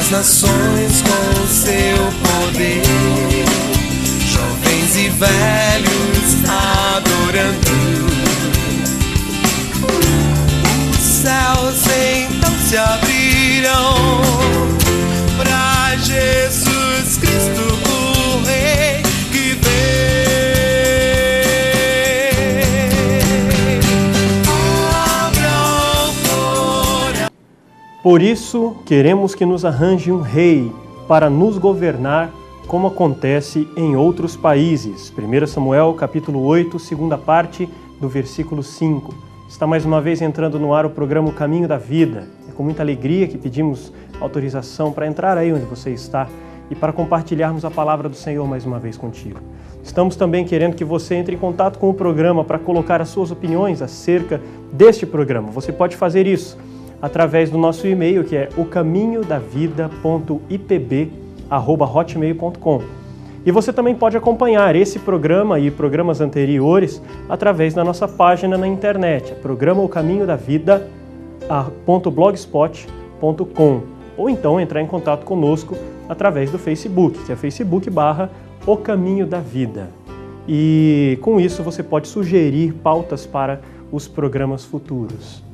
as nações com seu poder, jovens e velhos adorando. Os céus então se abrirão para Jesus Cristo, o Rei que vem. Por isso, queremos que nos arranje um rei para nos governar, como acontece em outros países. 1 Samuel, capítulo 8, segunda parte, do versículo 5. Está mais uma vez entrando no ar o programa O Caminho da Vida. É com muita alegria que pedimos autorização para entrar aí onde você está e para compartilharmos a palavra do Senhor mais uma vez contigo. Estamos também querendo que você entre em contato com o programa para colocar as suas opiniões acerca deste programa. Você pode fazer isso através do nosso e-mail, que é ocaminhodavida.ipb@hotmail.com. E você também pode acompanhar esse programa e programas anteriores através da nossa página na internet, programa ocaminhodavida.blogspot.com, ou então entrar em contato conosco através do Facebook, que é Facebook/O Caminho da Vida. E com isso você pode sugerir pautas para os programas futuros.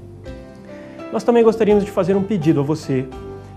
Nós também gostaríamos de fazer um pedido a você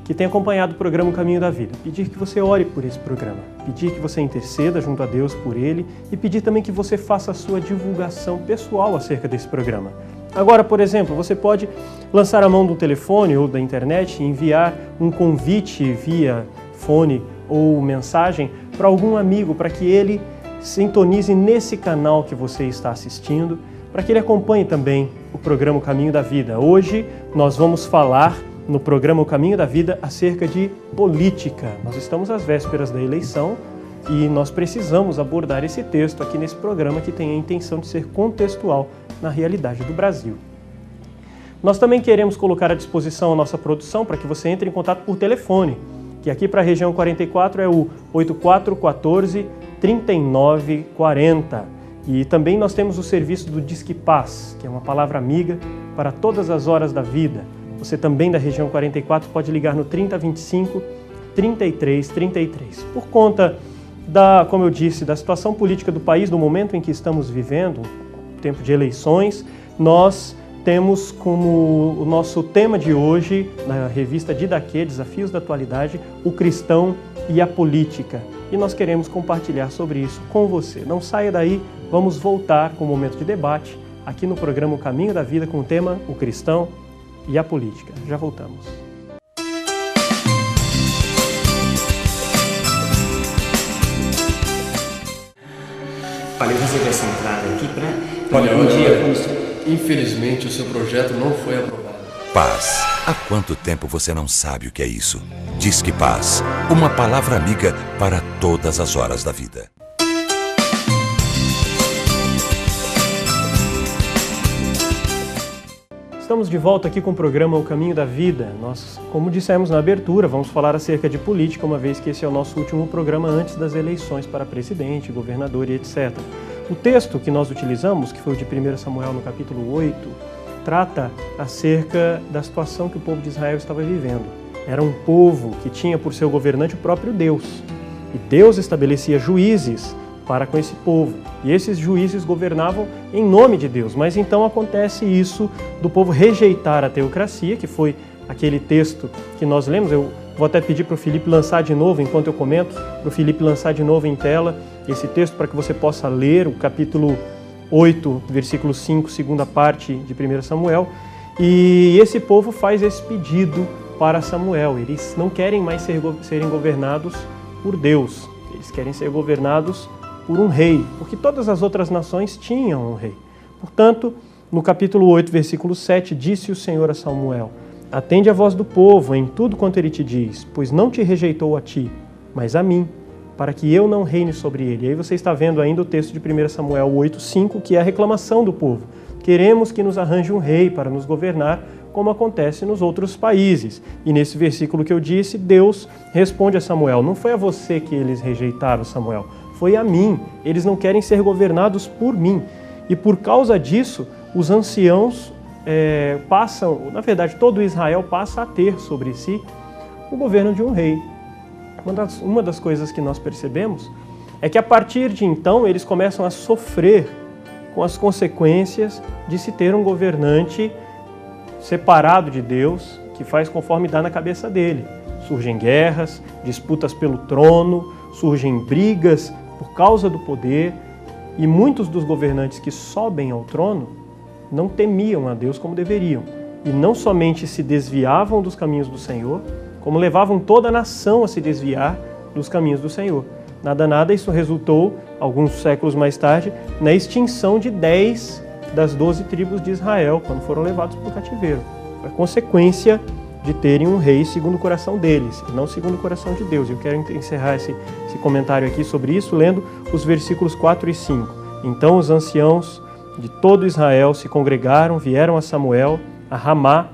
que tem acompanhado o programa O Caminho da Vida. Pedir que você ore por esse programa, pedir que você interceda junto a Deus por ele e pedir também que você faça a sua divulgação pessoal acerca desse programa. Agora, por exemplo, você pode lançar a mão do telefone ou da internet e enviar um convite via fone ou mensagem para algum amigo, para que ele sintonize nesse canal que você está assistindo, para que ele acompanhe também o programa O Caminho da Vida. Hoje nós vamos falar no programa O Caminho da Vida acerca de política. Nós estamos às vésperas da eleição e nós precisamos abordar esse texto aqui nesse programa que tem a intenção de ser contextual na realidade do Brasil. Nós também queremos colocar à disposição a nossa produção para que você entre em contato por telefone, que aqui para a região 44 é o 8414-3940. E também nós temos o serviço do Disque Paz, que é uma palavra amiga para todas as horas da vida. Você também da região 44 pode ligar no 3025-3333. Por conta como eu disse, da situação política do país, do momento em que estamos vivendo, tempo de eleições, nós temos como o nosso tema de hoje, na revista Didaquê, Desafios da Atualidade, o cristão e a política. E nós queremos compartilhar sobre isso com você. Não saia daí, vamos voltar com o momento de debate aqui no programa O Caminho da Vida com o tema O Cristão e a Política. Já voltamos. Olha, eu recebi essa entrada aqui para infelizmente o seu projeto não foi aprovado. Paz. Há quanto tempo você não sabe o que é isso? Disque Paz, uma palavra amiga para todas as horas da vida. Estamos de volta aqui com o programa O Caminho da Vida. Nós, como dissemos na abertura, vamos falar acerca de política, uma vez que esse é o nosso último programa antes das eleições para presidente, governador e etc. O texto que nós utilizamos, que foi o de 1 Samuel no capítulo 8, trata acerca da situação que o povo de Israel estava vivendo. Era um povo que tinha por seu governante o próprio Deus. E Deus estabelecia juízes para com esse povo. E esses juízes governavam em nome de Deus. Mas então acontece isso do povo rejeitar a teocracia, que foi aquele texto que nós lemos. Eu vou até pedir para o Felipe lançar de novo, enquanto eu comento, para o Felipe lançar de novo em tela esse texto para que você possa ler o capítulo 8, versículo 5, segunda parte de 1 Samuel. E esse povo faz esse pedido para Samuel. Eles não querem mais serem governados por Deus. Eles querem ser governados por um rei, porque todas as outras nações tinham um rei. Portanto, no capítulo 8, versículo 7, disse o Senhor a Samuel: atende a voz do povo em tudo quanto ele te diz, pois não te rejeitou a ti, mas a mim, para que eu não reine sobre ele. E aí você está vendo ainda o texto de 1 Samuel 8:5, que é a reclamação do povo. Queremos que nos arranje um rei para nos governar, como acontece nos outros países. E nesse versículo que eu disse, Deus responde a Samuel: não foi a você que eles rejeitaram, Samuel, foi a mim. Eles não querem ser governados por mim. E por causa disso, os anciãos passam, na verdade, todo Israel passa a ter sobre si o governo de um rei. Uma das coisas que nós percebemos é que a partir de então eles começam a sofrer com as consequências de se ter um governante separado de Deus, que faz conforme dá na cabeça dele. Surgem guerras, disputas pelo trono, surgem brigas por causa do poder, e muitos dos governantes que sobem ao trono não temiam a Deus como deveriam, e não somente se desviavam dos caminhos do Senhor, como levavam toda a nação a se desviar dos caminhos do Senhor. Nada, isso resultou, alguns séculos mais tarde, na extinção de 10 das 12 tribos de Israel, quando foram levados para o cativeiro. Foi a consequência de terem um rei segundo o coração deles, e não segundo o coração de Deus. Eu quero encerrar esse comentário aqui sobre isso, lendo os versículos 4 e 5. Então os anciãos de todo Israel se congregaram, vieram a Samuel, a Ramá,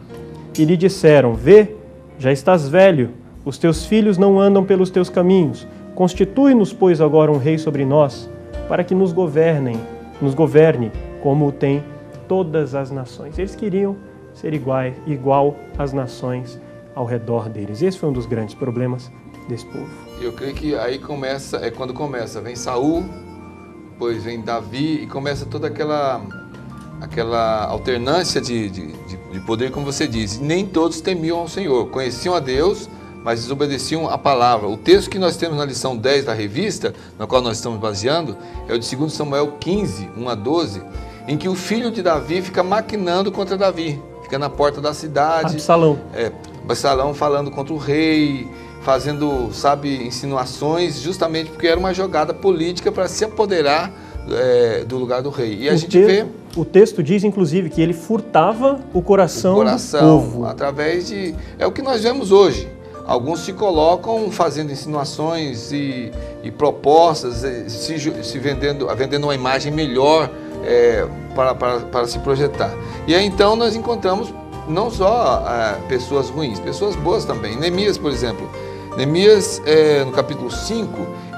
e lhe disseram: Vê, já estás velho, os teus filhos não andam pelos teus caminhos. Constitui-nos, pois, agora um rei sobre nós, para que nos governe como o tem todas as nações. Eles queriam ser igual às nações ao redor deles. Esse foi um dos grandes problemas desse povo. Eu creio que aí quando começa, vem Saul, depois vem Davi, e começa toda aquela alternância de poder, como você diz. Nem todos temiam ao Senhor, conheciam a Deus, mas desobedeciam a palavra. O texto que nós temos na lição 10 da revista, na qual nós estamos baseando, é o de 2 Samuel 15, 1 a 12, em que o filho de Davi fica maquinando contra Davi, fica na porta da cidade. Absalão falando contra o rei, fazendo, insinuações, justamente porque era uma jogada política para se apoderar do lugar do rei. E a gente vê... O texto diz, inclusive, que ele furtava o coração do povo. Através de... É o que nós vemos hoje. Alguns se colocam fazendo insinuações e propostas, se vendendo uma imagem melhor para se projetar. E aí então nós encontramos não só pessoas ruins, pessoas boas também. Neemias, por exemplo. Neemias, no capítulo 5,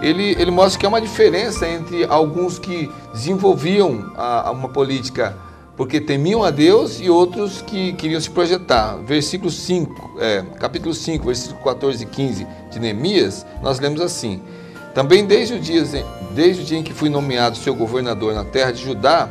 ele mostra que há uma diferença entre alguns que desenvolviam uma política porque temiam a Deus e outros que queriam se projetar. Capítulo 5, versículo 14 e 15 de Neemias, nós lemos assim: Também desde o dia em que fui nomeado seu governador na terra de Judá,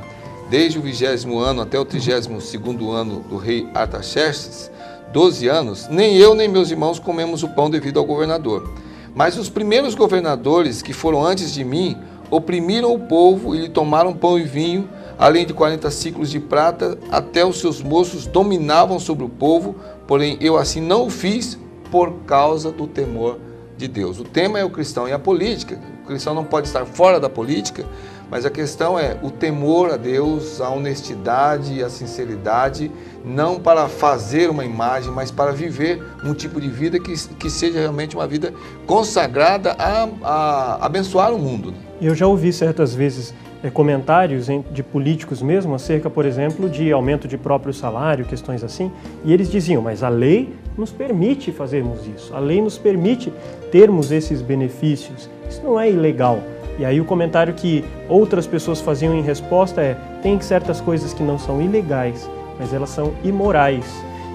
desde o 20º ano até o 32º ano do rei Artaxerxes, 12 anos, nem eu nem meus irmãos comemos o pão devido ao governador. Mas os primeiros governadores que foram antes de mim oprimiram o povo e lhe tomaram pão e vinho, além de 40 ciclos de prata, até os seus moços dominavam sobre o povo, porém eu assim não o fiz por causa do temor de Deus. O tema é o cristão e a política. O cristão não pode estar fora da política, mas a questão é o temor a Deus, a honestidade e a sinceridade, não para fazer uma imagem, mas para viver um tipo de vida que seja realmente uma vida consagrada a abençoar o mundo. Eu já ouvi certas vezes comentários de políticos mesmo acerca, por exemplo, de aumento de próprio salário, questões assim, e eles diziam: mas a lei nos permite fazermos isso, a lei nos permite termos esses benefícios, isso não é ilegal. E aí o comentário que outras pessoas faziam em resposta é: tem certas coisas que não são ilegais, mas elas são imorais.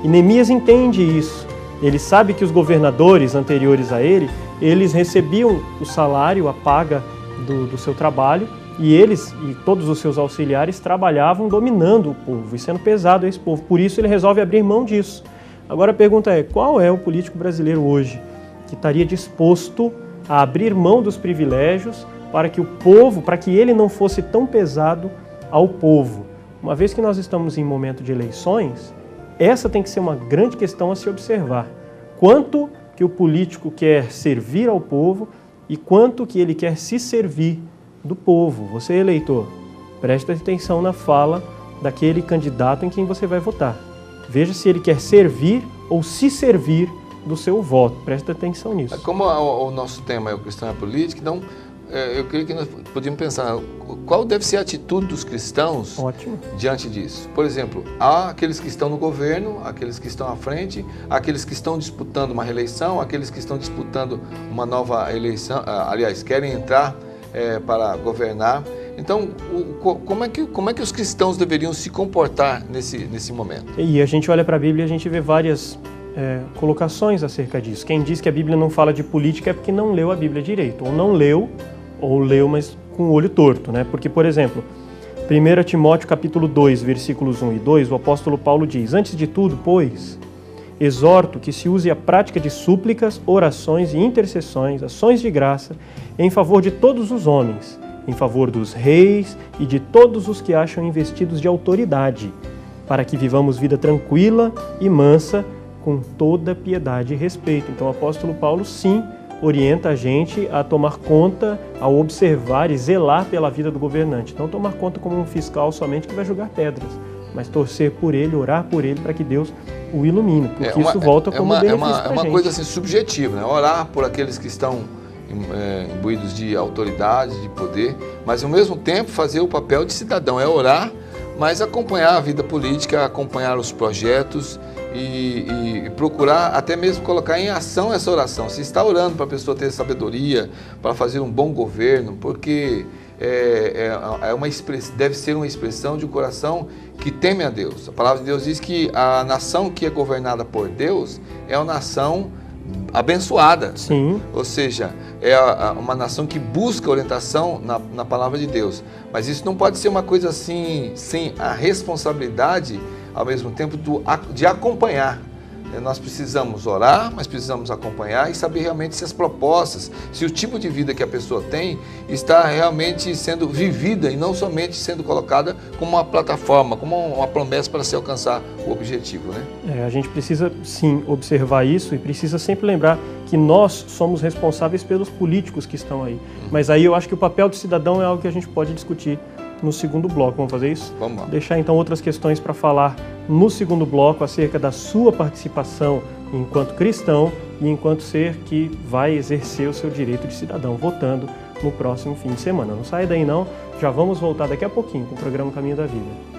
E Neemias entende isso. Ele sabe que os governadores anteriores a ele, eles recebiam o salário, a paga do seu trabalho, e eles e todos os seus auxiliares trabalhavam dominando o povo e sendo pesado a esse povo. Por isso ele resolve abrir mão disso. Agora a pergunta é: qual é o político brasileiro hoje que estaria disposto a abrir mão dos privilégios para que o povo, para que ele não fosse tão pesado ao povo? Uma vez que nós estamos em momento de eleições, essa tem que ser uma grande questão a se observar. Quanto que o político quer servir ao povo e quanto que ele quer se servir do povo. Você, eleitor, preste atenção na fala daquele candidato em quem você vai votar. Veja se ele quer servir ou se servir do seu voto. Preste atenção nisso. Como o nosso tema é o cristão e a política, então eu creio que nós podíamos pensar qual deve ser a atitude dos cristãos diante disso. Por exemplo, há aqueles que estão no governo, aqueles que estão à frente, aqueles que estão disputando uma reeleição, aqueles que estão disputando uma nova eleição, aliás, querem entrar para governar. Então, como é que os cristãos deveriam se comportar nesse momento? E a gente olha para a Bíblia e a gente vê várias colocações acerca disso. Quem diz que a Bíblia não fala de política é porque não leu a Bíblia direito, ou não leu, ou leu, mas com o olho torto, né? Porque, por exemplo, 1 Timóteo capítulo 2, versículos 1 e 2, o apóstolo Paulo diz: antes de tudo, pois, exorto que se use a prática de súplicas, orações e intercessões, ações de graça, em favor de todos os homens, em favor dos reis e de todos os que acham investidos de autoridade, para que vivamos vida tranquila e mansa, com toda piedade e respeito. Então o apóstolo Paulo, sim, orienta a gente a tomar conta, a observar e zelar pela vida do governante. Não tomar conta como um fiscal somente que vai julgar pedras, mas torcer por ele, orar por ele, para que Deus o ilumine, porque isso volta como benefício para a gente. É uma coisa assim, subjetiva, né? Orar por aqueles que estão imbuídos de autoridade, de poder, mas ao mesmo tempo fazer o papel de cidadão, é orar, mas acompanhar a vida política, acompanhar os projetos e procurar até mesmo colocar em ação essa oração. Se está orando para a pessoa ter sabedoria, para fazer um bom governo, porque deve ser uma expressão de um coração que teme a Deus. A palavra de Deus diz que a nação que é governada por Deus é uma nação abençoada. Sim. Ou seja, é uma nação que busca orientação na palavra de Deus. Mas isso não pode ser uma coisa assim, sem a responsabilidade, ao mesmo tempo, de acompanhar. Nós precisamos orar, mas precisamos acompanhar e saber realmente se as propostas, se o tipo de vida que a pessoa tem está realmente sendo vivida e não somente sendo colocada como uma plataforma, como uma promessa para se alcançar o objetivo, né? A gente precisa, sim, observar isso e precisa sempre lembrar que nós somos responsáveis pelos políticos que estão aí. Mas aí eu acho que o papel do cidadão é algo que a gente pode discutir no segundo bloco. Vamos fazer isso? Vamos lá. Deixar então outras questões para falar no segundo bloco acerca da sua participação enquanto cristão e enquanto ser que vai exercer o seu direito de cidadão, votando no próximo fim de semana. Não sai daí não, já vamos voltar daqui a pouquinho com o programa Caminho da Vida.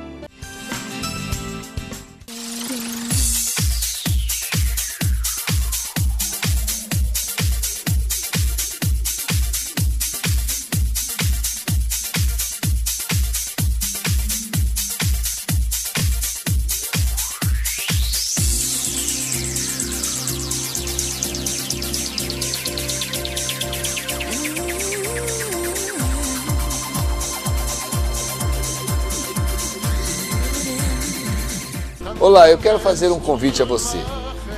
Olá, eu quero fazer um convite a você.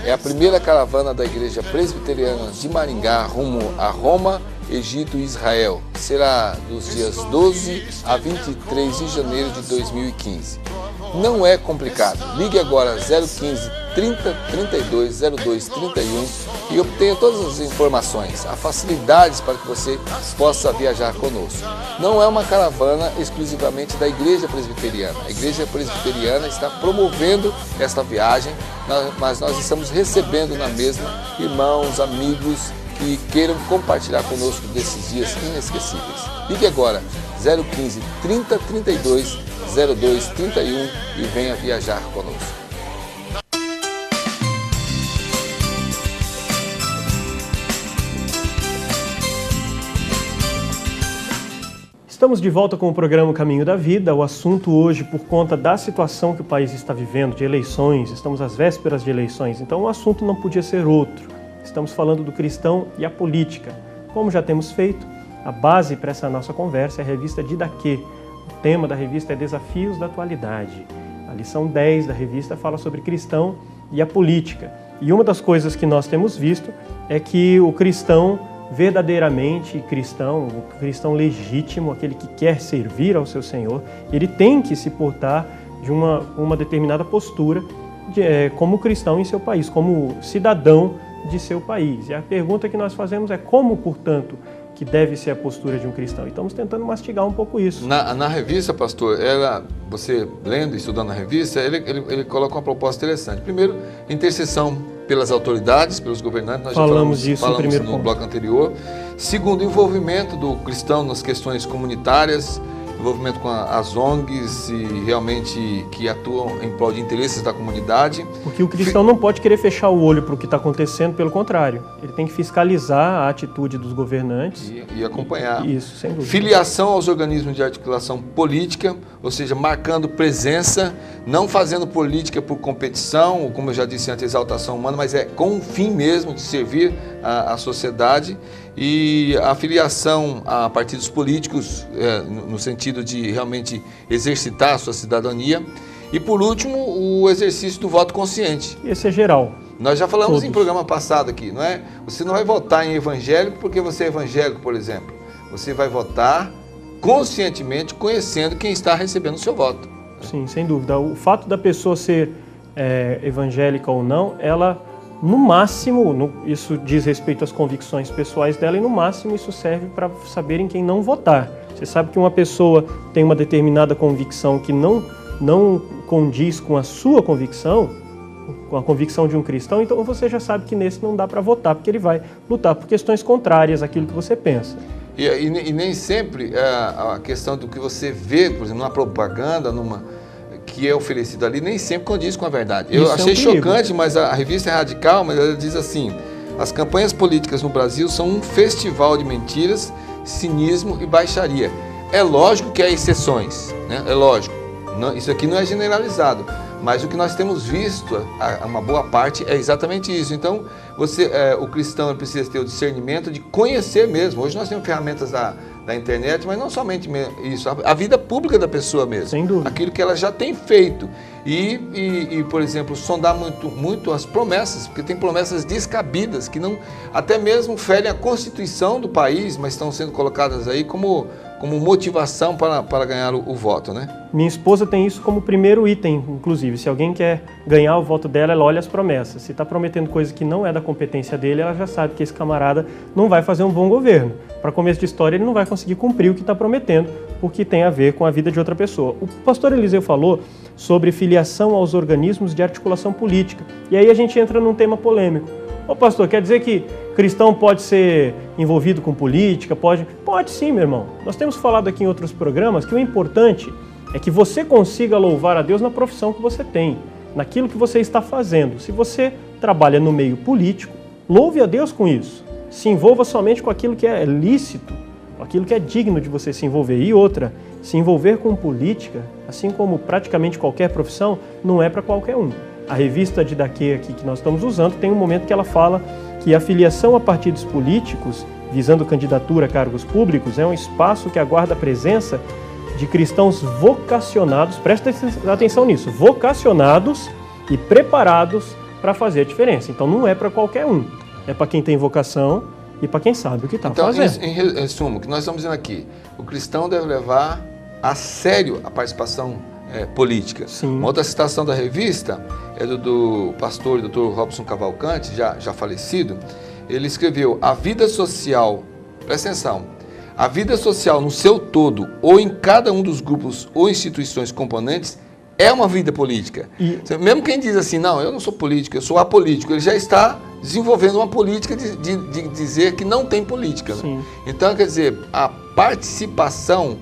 É a primeira caravana da Igreja Presbiteriana de Maringá rumo a Roma, Egito e Israel. Será dos dias 12 a 23 de janeiro de 2015. Não é complicado. Ligue agora 015 30 32 02 31 e obtenha todas as informações, as facilidades para que você possa viajar conosco. Não é uma caravana exclusivamente da Igreja Presbiteriana. A Igreja Presbiteriana está promovendo esta viagem, mas nós estamos recebendo na mesma irmãos, amigos que queiram compartilhar conosco desses dias inesquecíveis. Ligue agora 015 30 32 02 31 e venha viajar conosco. Estamos de volta com o programa Caminho da Vida. O assunto hoje, por conta da situação que o país está vivendo, de eleições, estamos às vésperas de eleições, então o assunto não podia ser outro. Estamos falando do cristão e a política. Como já temos feito, a base para essa nossa conversa é a revista Didaquê. O tema da revista é Desafios da Atualidade. A lição 10 da revista fala sobre cristão e a política. E uma das coisas que nós temos visto é que o cristão verdadeiramente cristão, o cristão legítimo, aquele que quer servir ao seu Senhor, ele tem que se portar de uma determinada postura como cristão em seu país, como cidadão de seu país. E a pergunta que nós fazemos é como, portanto, que deve ser a postura de um cristão. E estamos tentando mastigar um pouco isso. Na revista, pastor, você lendo e estudando a revista, ele coloca uma proposta interessante. Primeiro, intercessão pelas autoridades, pelos governantes, nós falamos disso no primeiro bloco anterior. Segundo, envolvimento do cristão nas questões comunitárias envolvimento com as ONGs e realmente que atuam em prol de interesses da comunidade. Porque o cristão não pode querer fechar o olho para o que está acontecendo, pelo contrário. Ele tem que fiscalizar a atitude dos governantes. E acompanhar. Isso, sem dúvida. Filiação aos organismos de articulação política, ou seja, marcando presença, não fazendo política por competição, ou como eu já disse antes, exaltação humana, mas é com o fim mesmo de servir a sociedade. E a filiação a partidos políticos, no sentido de realmente exercitar a sua cidadania. E por último, o exercício do voto consciente. Esse é geral. Nós já falamos Todos. em programa passado aqui, não é? Você não vai votar em evangélico porque você é evangélico, por exemplo. Você vai votar conscientemente, conhecendo quem está recebendo o seu voto. Sim, sem dúvida. O fato da pessoa ser evangélica ou não, ela, no máximo, isso diz respeito às convicções pessoais dela, e no máximo isso serve para saber em quem não votar. Você sabe que uma pessoa tem uma determinada convicção que não condiz com a sua convicção, com a convicção de um cristão, então você já sabe que nesse não dá para votar, porque ele vai lutar por questões contrárias àquilo que você pensa. E nem sempre a questão do que você vê, por exemplo, numa propaganda, que é oferecido ali, nem sempre condiz com a verdade. Eu achei chocante, mas a revista é radical, mas ela diz assim: as campanhas políticas no Brasil são um festival de mentiras, cinismo e baixaria. É lógico que há exceções, né? É lógico. Isso aqui não é generalizado, mas o que nós temos visto, uma boa parte, é exatamente isso. Então, o cristão precisa ter o discernimento de conhecer mesmo. Hoje nós temos ferramentas da internet, mas não somente isso, a vida pública da pessoa mesmo. Sem dúvida. Aquilo que ela já tem feito. E por exemplo, sondar muito as promessas, porque tem promessas descabidas, que não, até mesmo ferem a Constituição do país, mas estão sendo colocadas aí como motivação para ganhar o voto, né? Minha esposa tem isso como primeiro item, inclusive. Se alguém quer ganhar o voto dela, ela olha as promessas. Se está prometendo coisa que não é da competência dele, ela já sabe que esse camarada não vai fazer um bom governo. Para começo de história, ele não vai conseguir cumprir o que está prometendo, porque tem a ver com a vida de outra pessoa. O pastor Eliseu falou sobre filiação aos organismos de articulação política. E aí a gente entra num tema polêmico. Ô pastor, quer dizer que cristão pode ser envolvido com política? Pode sim, meu irmão. Nós temos falado aqui em outros programas que o importante é que você consiga louvar a Deus na profissão que você tem, naquilo que você está fazendo. Se você trabalha no meio político, louve a Deus com isso. Se envolva somente com aquilo que é lícito, com aquilo que é digno de você se envolver. E outra, se envolver com política, assim como praticamente qualquer profissão, não é para qualquer um. A revista Didaquê aqui que nós estamos usando tem um momento que ela fala que a filiação a partidos políticos, visando candidatura a cargos públicos, é um espaço que aguarda a presença de cristãos vocacionados, presta atenção nisso, vocacionados e preparados para fazer a diferença. Então não é para qualquer um, é para quem tem vocação e para quem sabe o que está fazendo. Então, em resumo, o que nós estamos dizendo aqui, o cristão deve levar a sério a participação política. Sim. Uma outra citação da revista é do pastor Dr. Robson Cavalcante, já falecido. Ele escreveu: a vida social, presta atenção, a vida social no seu todo, ou em cada um dos grupos ou instituições componentes, é uma vida política. Mesmo quem diz assim, não, eu não sou político, eu sou apolítico, ele já está desenvolvendo uma política de dizer que não tem política. Né? Então, quer dizer, a participação,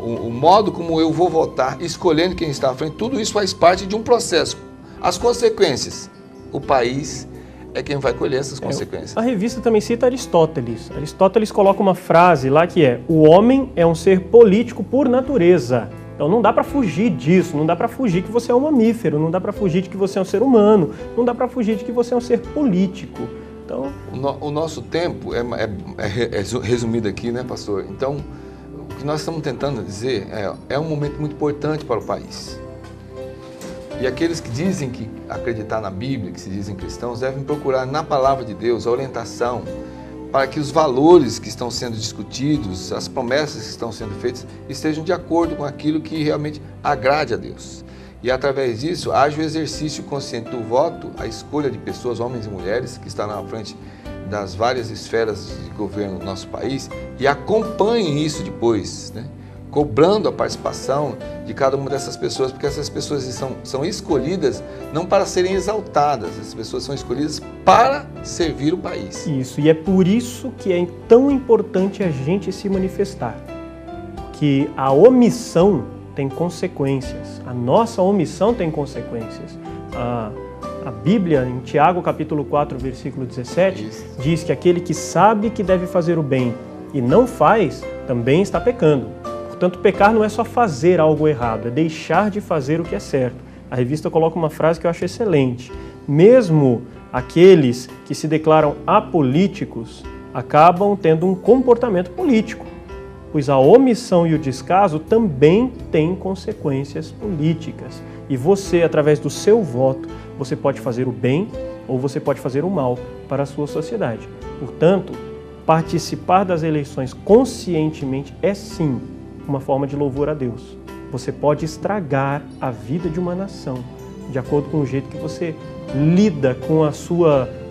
o modo como eu vou votar, escolhendo quem está à frente, tudo isso faz parte de um processo. As consequências, o país é quem vai colher essas consequências. A revista também cita Aristóteles. Aristóteles coloca uma frase lá que é: o homem é um ser político por natureza. Então não dá para fugir disso, não dá para fugir que você é um mamífero, não dá para fugir de que você é um ser humano, não dá para fugir de que você é um ser político. Então, o nosso tempo é resumido aqui, né, pastor? Então, o que nós estamos tentando dizer é um momento muito importante para o país. E aqueles que dizem que acreditar na Bíblia, que se dizem cristãos, devem procurar na palavra de Deus a orientação para que os valores que estão sendo discutidos, as promessas que estão sendo feitas, estejam de acordo com aquilo que realmente agrade a Deus. E através disso, haja o exercício consciente do voto, a escolha de pessoas, homens e mulheres, que estão na frente das várias esferas de governo do nosso país, e acompanhem isso depois, né? Cobrando a participação de cada uma dessas pessoas, porque essas pessoas são escolhidas não para serem exaltadas, as pessoas são escolhidas para servir o país. Isso, e é por isso que é tão importante a gente se manifestar. que a omissão tem consequências. A nossa omissão tem consequências. A Bíblia, em Tiago capítulo 4, versículo 17, diz que aquele que sabe que deve fazer o bem e não faz, também está pecando. Portanto, pecar não é só fazer algo errado, é deixar de fazer o que é certo. A revista coloca uma frase que eu acho excelente. Mesmo aqueles que se declaram apolíticos acabam tendo um comportamento político, pois a omissão e o descaso também têm consequências políticas. E você, através do seu voto, você pode fazer o bem ou você pode fazer o mal para a sua sociedade. Portanto, participar das eleições conscientemente é sim uma forma de louvor a Deus. Você pode estragar a vida de uma nação, de acordo com o jeito que você lida com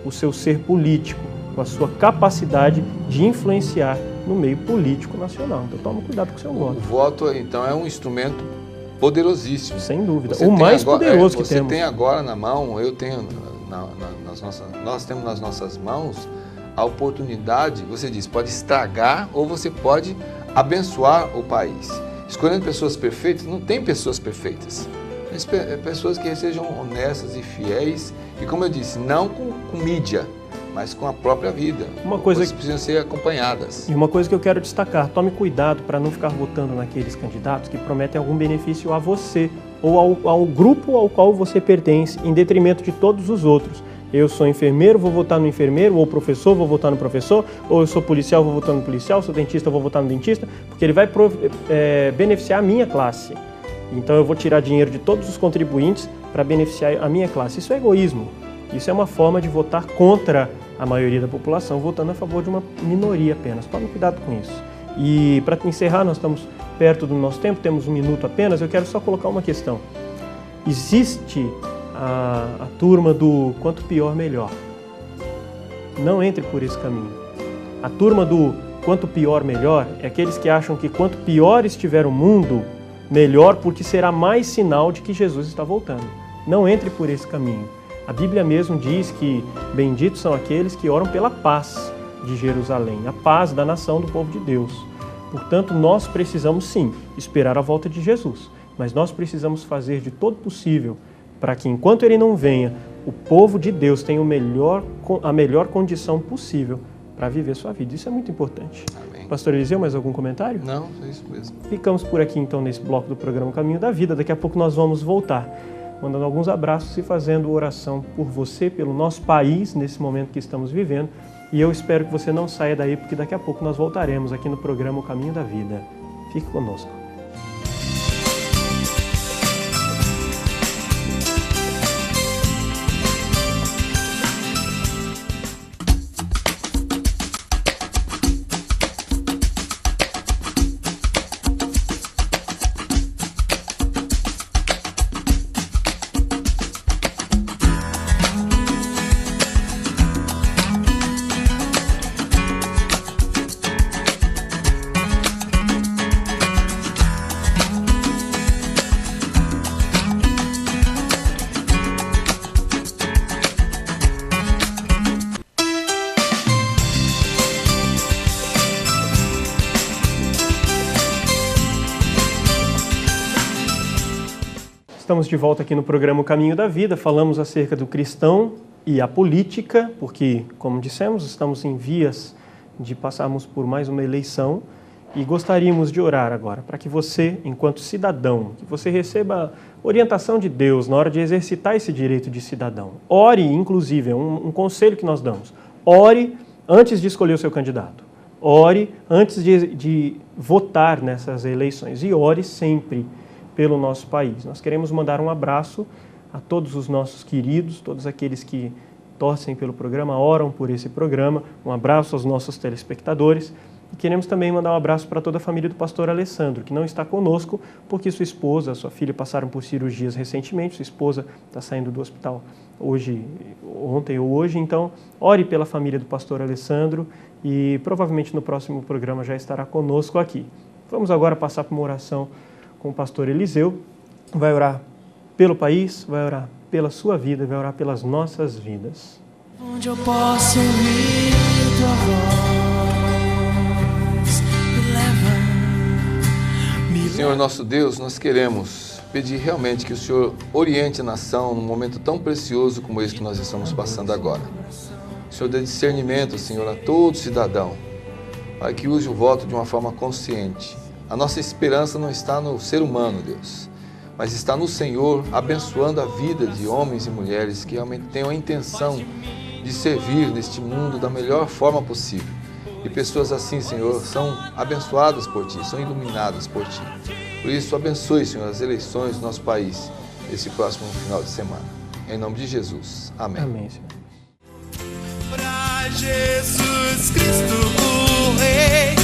o seu ser político, com a sua capacidade de influenciar no meio político nacional. Então toma cuidado com o seu voto. O voto, então, é um instrumento poderosíssimo. Sem dúvida. O mais poderoso que temos. Você tem agora na mão, eu tenho nós temos nas nossas mãos a oportunidade, você diz, pode estragar ou você pode abençoar o país. Escolhendo pessoas perfeitas, não tem pessoas perfeitas. Pessoas que sejam honestas e fiéis e, como eu disse, não com mídia, mas com a própria vida. Coisas que precisam ser acompanhadas. E uma coisa que eu quero destacar, tome cuidado para não ficar votando naqueles candidatos que prometem algum benefício a você ou ao grupo ao qual você pertence, em detrimento de todos os outros. Eu sou enfermeiro, vou votar no enfermeiro, ou professor, vou votar no professor, ou eu sou policial, vou votar no policial, sou dentista, vou votar no dentista, porque ele vai beneficiar a minha classe. Então eu vou tirar dinheiro de todos os contribuintes para beneficiar a minha classe. Isso é egoísmo. Isso é uma forma de votar contra a maioria da população, votando a favor de uma minoria apenas. Tome cuidado com isso. E para encerrar, nós estamos perto do nosso tempo, temos 1 minuto apenas, eu quero só colocar uma questão. Existe a turma do quanto pior, melhor. Não entre por esse caminho. A turma do quanto pior, melhor é aqueles que acham que quanto pior estiver o mundo, melhor, porque será mais sinal de que Jesus está voltando. Não entre por esse caminho. A Bíblia mesmo diz que benditos são aqueles que oram pela paz de Jerusalém, a paz da nação do povo de Deus. Portanto, nós precisamos sim esperar a volta de Jesus, mas nós precisamos fazer de todo possível para que, enquanto ele não venha, o povo de Deus tenha a melhor condição possível para viver sua vida. Isso é muito importante. Amém. Pastor Eliseu, mais algum comentário? Não, é isso mesmo. Ficamos por aqui então nesse bloco do programa Caminho da Vida. Daqui a pouco nós vamos voltar, mandando alguns abraços e fazendo oração por você, pelo nosso país, nesse momento que estamos vivendo. E eu espero que você não saia daí, porque daqui a pouco nós voltaremos aqui no programa O Caminho da Vida. Fique conosco. Estamos de volta aqui no programa O Caminho da Vida. Falamos acerca do cristão e a política, porque, como dissemos, estamos em vias de passarmos por mais uma eleição e gostaríamos de orar agora para que você, enquanto cidadão, que você receba orientação de Deus na hora de exercitar esse direito de cidadão. Ore, inclusive, é um conselho que nós damos. Ore antes de escolher o seu candidato. Ore antes de votar nessas eleições e ore sempre pelo nosso país. Nós queremos mandar um abraço a todos os nossos queridos, todos aqueles que torcem pelo programa, oram por esse programa. Um abraço aos nossos telespectadores. E queremos também mandar um abraço para toda a família do pastor Alessandro, que não está conosco porque sua esposa, sua filha passaram por cirurgias recentemente. Sua esposa está saindo do hospital ontem ou hoje. Então, ore pela família do pastor Alessandro e provavelmente no próximo programa já estará conosco aqui. Vamos agora passar por uma oração com o pastor Eliseu. Vai orar pelo país, vai orar pela sua vida, vai orar pelas nossas vidas. Onde eu posso ouvir tua voz, me leva Senhor nosso Deus, nós queremos pedir realmente que o Senhor oriente a nação num momento tão precioso como esse que nós estamos passando agora. O Senhor dê discernimento, Senhor, a todo cidadão, para que use o voto de uma forma consciente. A nossa esperança não está no ser humano, Deus, mas está no Senhor, abençoando a vida de homens e mulheres que realmente tenham a intenção de servir neste mundo da melhor forma possível. E pessoas assim, Senhor, são abençoadas por Ti, são iluminadas por Ti. Por isso, abençoe, Senhor, as eleições do nosso país esse próximo final de semana. Em nome de Jesus. Amém. Amém, Senhor. Pra Jesus Cristo, o Rei.